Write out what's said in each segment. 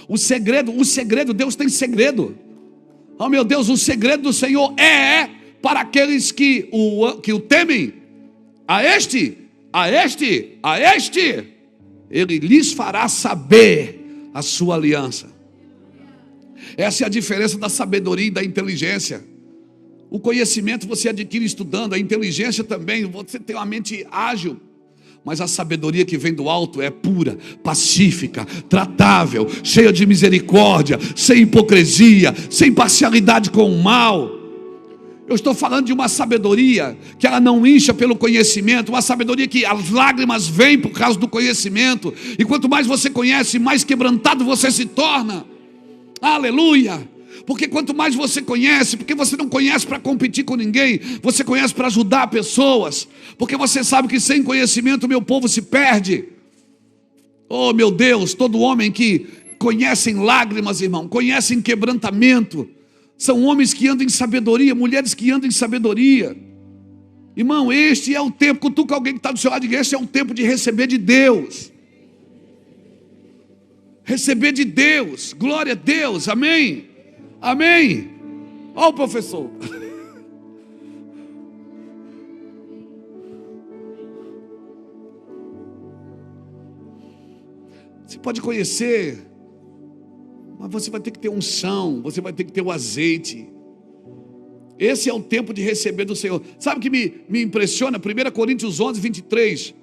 O segredo, Deus tem segredo. Oh meu Deus, o segredo do Senhor é para aqueles que o temem. A este, Ele lhes fará saber a sua aliança. Essa é a diferença da sabedoria e da inteligência. O conhecimento você adquire estudando, a inteligência também, você tem uma mente ágil. Mas a sabedoria que vem do alto é pura, pacífica, tratável, cheia de misericórdia, sem hipocrisia, sem parcialidade com o mal. Eu estou falando de uma sabedoria que ela não incha pelo conhecimento, uma sabedoria que as lágrimas vêm por causa do conhecimento. E quanto mais você conhece, mais quebrantado você se torna. Aleluia! Porque quanto mais você conhece, porque você não conhece para competir com ninguém, você conhece para ajudar pessoas, porque você sabe que sem conhecimento o meu povo se perde. Oh meu Deus, todo homem que conhece em lágrimas, irmão, conhece em quebrantamento, são homens que andam em sabedoria, mulheres que andam em sabedoria. Irmão, este é o tempo, cutuca alguém que está do seu lado, este é o tempo de receber de Deus. Receber de Deus, glória a Deus, amém? Amém? Ó o professor. Você pode conhecer, mas você vai ter que ter unção, você vai ter que ter o azeite. Esse é o tempo de receber do Senhor. Sabe o que me impressiona? 1 Coríntios 11, 23.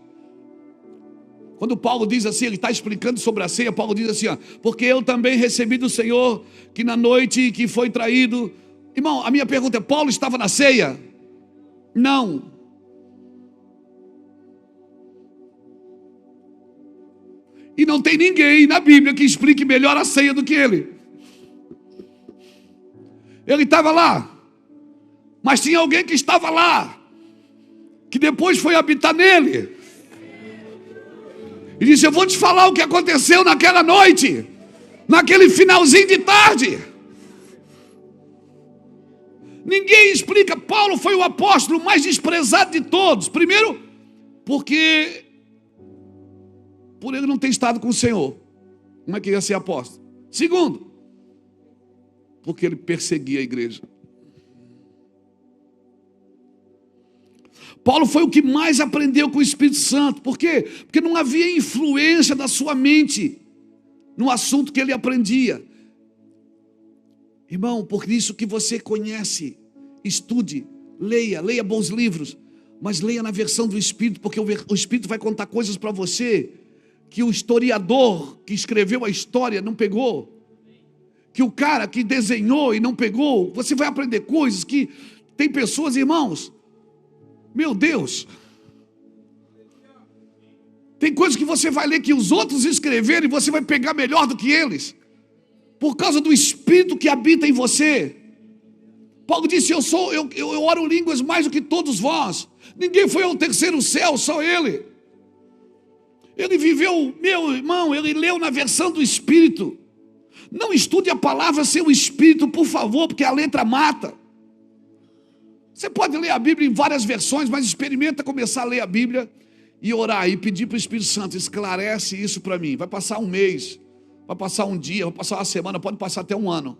Quando Paulo diz assim, ele está explicando sobre a ceia, Paulo diz assim, ó, porque eu também recebi do Senhor, que na noite que foi traído. Irmão, a minha pergunta é, Paulo estava na ceia? Não. E não tem ninguém na Bíblia que explique melhor a ceia do que ele. Ele estava lá, mas tinha alguém que estava lá, que depois foi habitar nele. E disse, eu vou te falar o que aconteceu naquela noite, naquele finalzinho de tarde. Ninguém explica. Paulo foi o apóstolo mais desprezado de todos. Primeiro, porque por ele não ter estado com o Senhor, como é que ia ser apóstolo? Segundo, porque ele perseguia a igreja. Paulo foi o que mais aprendeu com o Espírito Santo. Por quê? Porque não havia influência da sua mente no assunto que ele aprendia. Irmão, por isso que você conhece, estude, leia bons livros, mas leia na versão do Espírito, porque o Espírito vai contar coisas para você que o historiador que escreveu a história não pegou, que o cara que desenhou e não pegou. Você vai aprender coisas que tem pessoas, irmãos, meu Deus, tem coisas que você vai ler que os outros escreveram e você vai pegar melhor do que eles, por causa do Espírito que habita em você. Paulo disse, eu oro línguas mais do que todos vós. Ninguém foi ao terceiro céu, só ele. Ele viveu, meu irmão, ele leu na versão do Espírito. Não estude a palavra sem o Espírito, por favor, porque a letra mata. Você pode ler a Bíblia em várias versões, mas experimenta começar a ler a Bíblia e orar e pedir para o Espírito Santo, esclarece isso para mim. Vai passar um mês, vai passar um dia, vai passar uma semana, pode passar até um ano.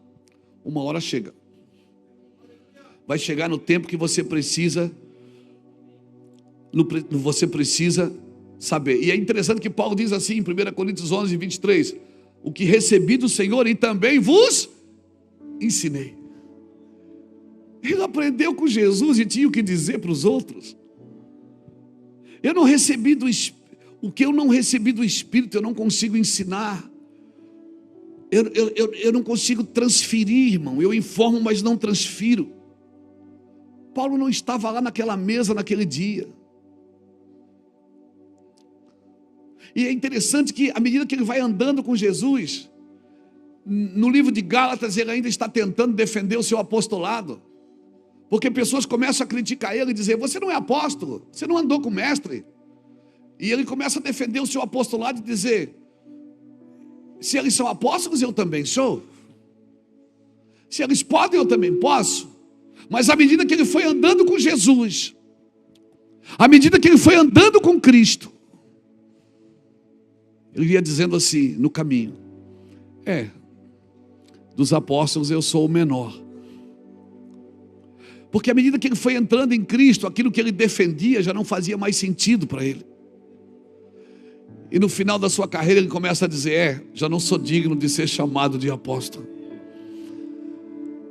Uma hora chega. Vai chegar no tempo que você precisa saber. E é interessante que Paulo diz assim em 1 Coríntios 11, 23, o que recebi do Senhor e também vos ensinei. Ele aprendeu com Jesus e tinha o que dizer para os outros. O que eu não recebi do Espírito, eu não consigo ensinar. Eu não consigo transferir, irmão. Eu informo, mas não transfiro. Paulo não estava lá naquela mesa naquele dia. E é interessante que à medida que ele vai andando com Jesus, no livro de Gálatas ele ainda está tentando defender o seu apostolado. Porque pessoas começam a criticar ele e dizer, você não é apóstolo, você não andou com o mestre. E ele começa a defender o seu apostolado e dizer, se eles são apóstolos, eu também sou. Se eles podem, eu também posso. Mas à medida que ele foi andando com Jesus, à medida que ele foi andando com Cristo, ele ia dizendo assim, no caminho, Dos apóstolos eu sou o menor. Porque à medida que ele foi entrando em Cristo, aquilo que ele defendia já não fazia mais sentido para ele. E no final da sua carreira ele começa a dizer: já não sou digno de ser chamado de apóstolo.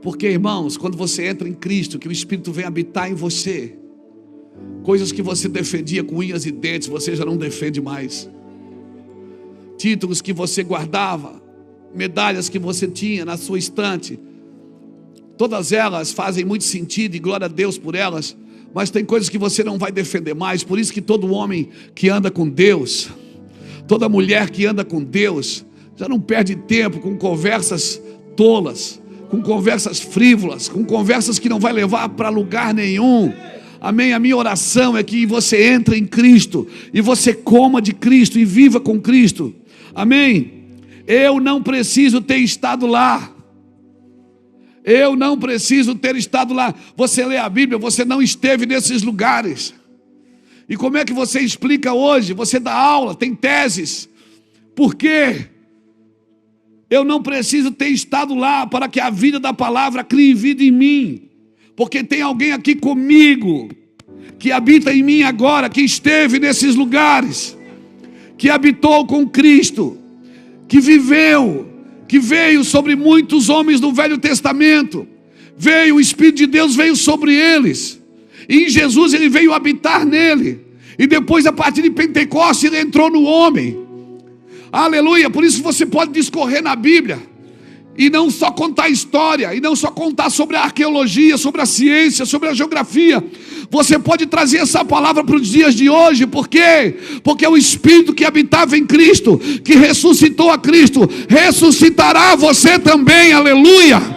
Porque, irmãos, quando você entra em Cristo, que o Espírito vem habitar em você, coisas que você defendia com unhas e dentes, você já não defende mais. Títulos que você guardava, medalhas que você tinha na sua estante, todas elas fazem muito sentido e glória a Deus por elas, mas tem coisas que você não vai defender mais. Por isso que todo homem que anda com Deus, toda mulher que anda com Deus, já não perde tempo com conversas tolas, com conversas frívolas, com conversas que não vai levar para lugar nenhum. Amém? A minha oração é que você entre em Cristo e você coma de Cristo e viva com Cristo. Amém? Eu não preciso ter estado lá. Eu não preciso ter estado lá. Você lê a Bíblia, você não esteve nesses lugares. E como é que você explica hoje? Você dá aula, tem teses. Por quê? Eu não preciso ter estado lá para que a vida da palavra crie vida em mim. Porque tem alguém aqui comigo, que habita em mim agora, que esteve nesses lugares, que habitou com Cristo, que viveu, que veio sobre muitos homens do Velho Testamento. Veio, o Espírito de Deus veio sobre eles. E em Jesus ele veio habitar nele. E depois, a partir de Pentecostes, ele entrou no homem. Aleluia. Por isso você pode discorrer na Bíblia e não só contar história, e não só contar sobre a arqueologia, sobre a ciência, sobre a geografia. Você pode trazer essa palavra para os dias de hoje. Por quê? Porque o Espírito que habitava em Cristo, que ressuscitou a Cristo, ressuscitará você também. Aleluia.